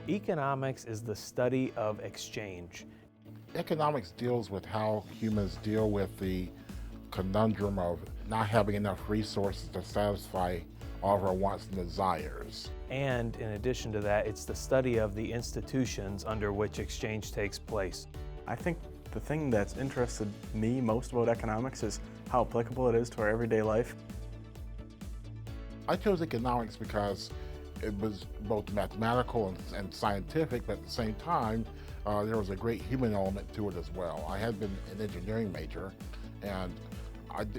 Economics is the study of exchange. Economics deals with how humans deal with the conundrum of not having enough resources to satisfy all of our wants and desires. And in addition to that, it's the study of the institutions under which exchange takes place. I think the thing that's interested me most about economics is how applicable it is to our everyday life. I chose economics because it was both mathematical and scientific, but at the same time, there was a great human element to it as well. I had been an engineering major, and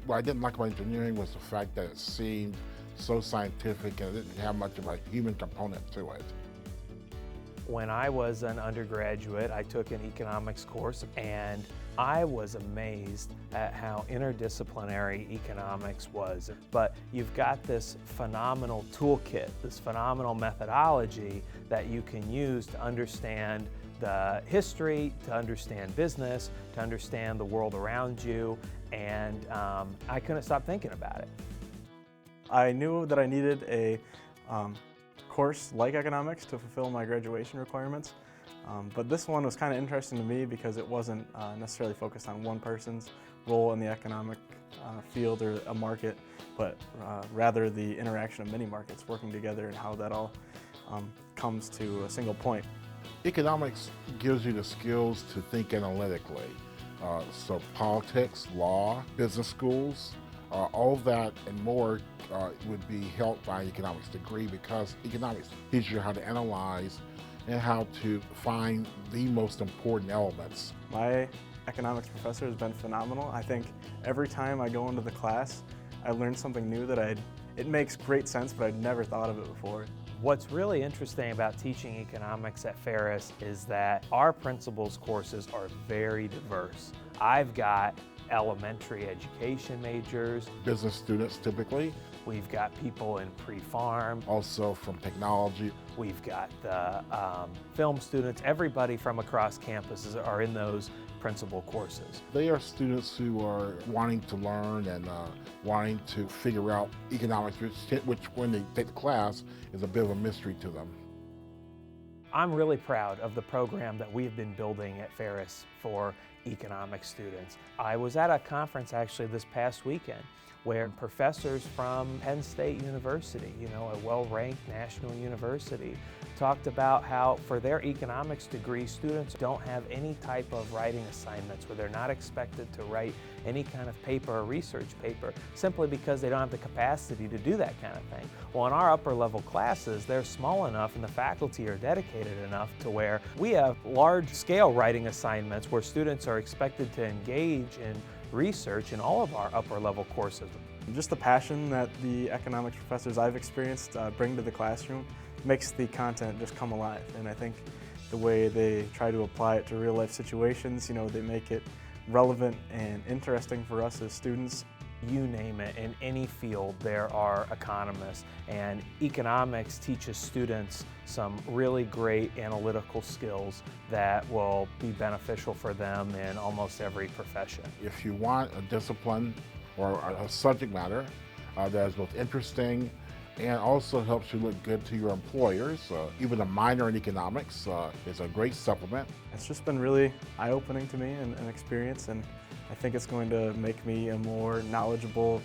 what I didn't like about engineering was the fact that it seemed so scientific and it didn't have much of a human component to it. When I was an undergraduate, I took an economics course, and I was amazed at how interdisciplinary economics was. But you've got this phenomenal toolkit, this phenomenal methodology that you can use to understand the history, to understand business, to understand the world around you, and I couldn't stop thinking about it. I knew that I needed a course like economics to fulfill my graduation requirements, but this one was kind of interesting to me because it wasn't necessarily focused on one person's role in the economic field or a market, but rather the interaction of many markets working together and how that all comes to a single point. Economics gives you the skills to think analytically. So politics, law, business schools, all of that and more would be helped by an economics degree, because economics teaches you how to analyze and how to find the most important elements. My economics professor has been phenomenal. I think every time I go into the class, I learn something new that it makes great sense, but I'd never thought of it before. What's really interesting about teaching economics at Ferris is that our principles courses are very diverse. I've got elementary education majors, Business students typically, we've got people in pre-farm, also from technology. we've got the film students, everybody from across campuses are in those principal courses. They are students who are wanting to learn and wanting to figure out economics, which when they take the class is a bit of a mystery to them. I'm really proud of the program that we've been building at Ferris for economics students. I was at a conference actually this past weekend where professors from Penn State University, a well-ranked national university, talked about how for their economics degree, students don't have any type of writing assignments, where they're not expected to write any kind of paper or research paper, simply because they don't have the capacity to do that kind of thing. Well, in our upper level classes, they're small enough and the faculty are dedicated enough to where we have large scale writing assignments where students are expected to engage in research in all of our upper level courses. Just the passion that the economics professors I've experienced bring to the classroom makes the content just come alive. And I think the way they try to apply it to real life situations, they make it relevant and interesting for us as students. You name it, in any field there are economists, and economics teaches students some really great analytical skills that will be beneficial for them in almost every profession. If you want a discipline or a subject matter that is both interesting and also helps you look good to your employers, even a minor in economics is a great supplement. It's just been really eye-opening to me and an experience, and I think it's going to make me a more knowledgeable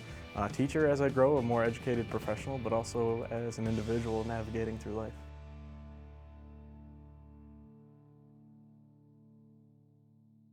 teacher as I grow, a more educated professional, but also as an individual navigating through life.